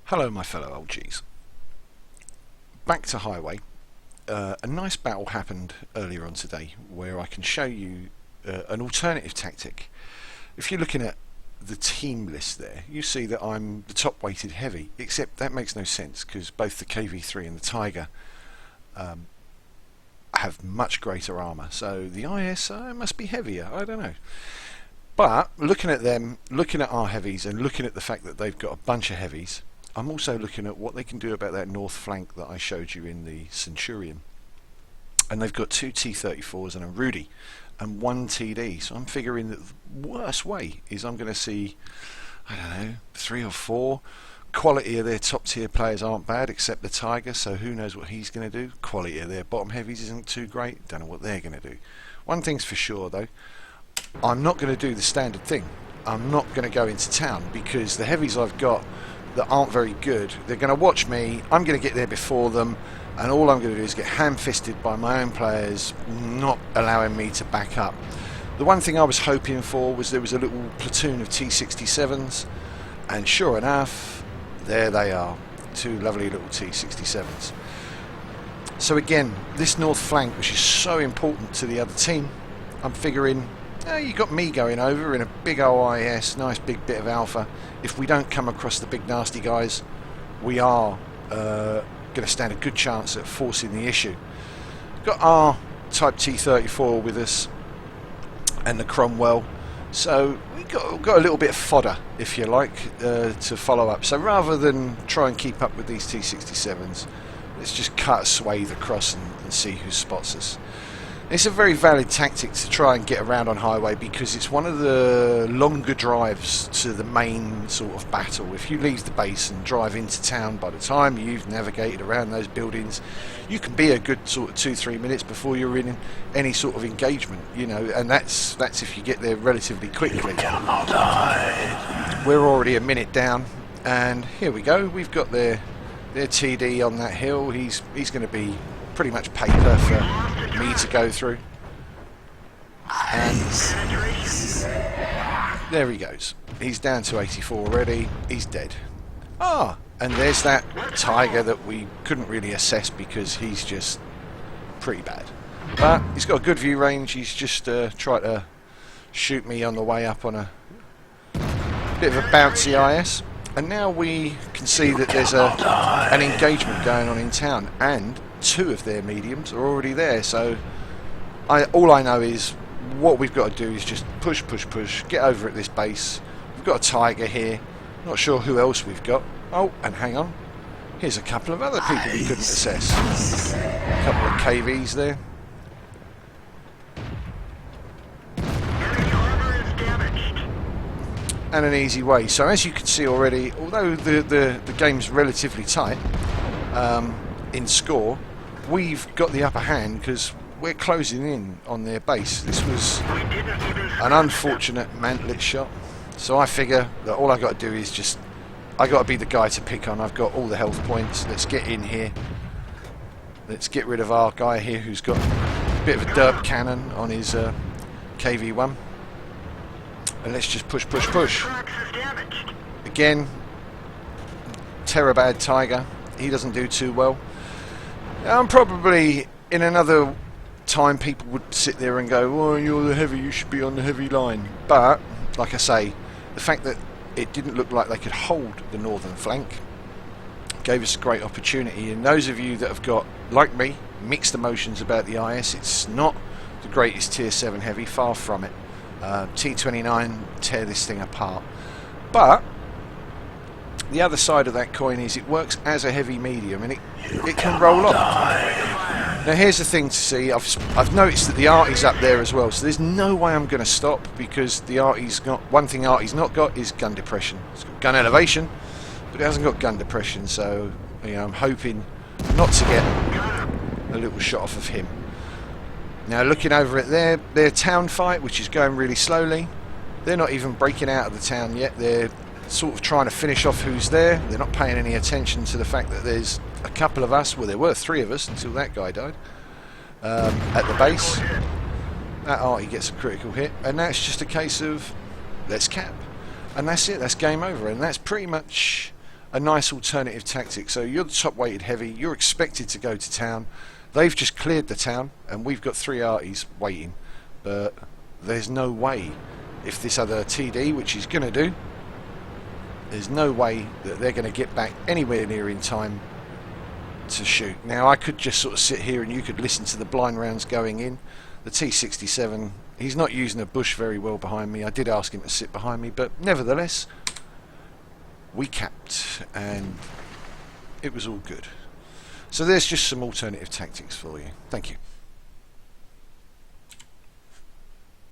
Hello my fellow old Gs. Back to Highway. A nice battle happened earlier on today where I can show you an alternative tactic. If you're looking at the team list there, you see that I'm the top weighted heavy, except that makes no sense because both the KV3 and the Tiger have much greater armour, so the IS must be heavier, I don't know. But looking at them, looking at our heavies and looking at the fact that they've got a bunch of heavies, I'm also looking at what they can do about that north flank that I showed you in the Centurion. And they've got two T-34s and a Rudy and one TD, so I'm figuring that the worst way is I'm going to see, I don't know, 3 or 4. Quality of their top tier players aren't bad except the Tiger, so who knows what he's going to do. Quality of their bottom heavies isn't too great, don't know what they're going to do. One thing's for sure though, I'm not going to do the standard thing. I'm not going to go into town because the heavies I've got that aren't very good, they're going to watch me, I'm going to get there before them, and all I'm going to do is get ham-fisted by my own players not allowing me to back up. The one thing I was hoping for was there was a little platoon of T-67s, and sure enough, there they are, two lovely little T-67s. So again, this north flank, which is so important to the other team, I'm figuring, you got me going over in a big OIS, nice big bit of alpha. If we don't come across the big nasty guys, we are going to stand a good chance at forcing the issue. Got our Type T-34 with us and the Cromwell, so we've got a little bit of fodder, if you like, to follow up. So rather than try and keep up with these T-67s, let's just cut a swathe across and see who spots us. It's a very valid tactic to try and get around on Highway because it's one of the longer drives to the main sort of battle. If you leave the base and drive into town, by the time you've navigated around those buildings, you can be a good sort of 2-3 minutes before you're in any sort of engagement, you know, and that's if you get there relatively quickly. We're already a minute down, and here we go. We've got their TD on that hill. He's going to be pretty much paper for me to go through, and there he goes. He's down to 84 already. He's dead. And there's that Tiger that we couldn't really assess because he's just pretty bad, but he's got a good view range. He's just tried to shoot me on the way up on a bit of a bouncy IS, and now we can see that there's an engagement going on in town, and 2 of their mediums are already there. So all I know is what we've got to do is just push, get over at this base. We've got a Tiger here, not sure who else we've got. Oh, and hang on, here's a couple of other people we couldn't assess. A couple of KVs there. And an easy way. So as you can see already, although the game's relatively tight in score, we've got the upper hand because we're closing in on their base. This was an unfortunate mantlet shot, so I figure that all I got to do is just, I got to be the guy to pick on. I've got all the health points. Let's get in here. Let's get rid of our guy here who's got a bit of a derp cannon on his KV1, and let's just push. Again, Terrabad Tiger, he doesn't do too well. Probably in another time people would sit there and go, oh, you're the heavy, you should be on the heavy line. But like I say, the fact that it didn't look like they could hold the northern flank gave us a great opportunity. And those of you that have got, like me, mixed emotions about the IS, it's not the greatest tier 7 heavy, far from it. T29 tear this thing apart, but the other side of that coin is it works as a heavy medium, and it can roll on. Now here's the thing to see, I've noticed that the Arty's up there as well, so there's no way I'm going to stop because the Arty's got, one thing Arty's not got is gun depression. It's got gun elevation, but it hasn't got gun depression, so you know, I'm hoping not to get a little shot off of him. Now looking over at their town fight, which is going really slowly, they're not even breaking out of the town yet. They're sort of trying to finish off who's there. They're not paying any attention to the fact that there's a couple of us, well there were 3 of us until that guy died, at the base. That Arty gets a critical hit, and that's just a case of let's cap, and that's it, that's game over. And that's pretty much a nice alternative tactic. So you're the top weighted heavy, you're expected to go to town. They've just cleared the town and we've got 3 arties waiting, but there's no way, if this other TD, which he's going to do, there's no way that they're going to get back anywhere near in time to shoot. Now I could just sort of sit here and you could listen to the blind rounds going in. The T67, he's not using a bush very well behind me. I did ask him to sit behind me, but nevertheless we capped and it was all good. So there's just some alternative tactics for you. Thank you.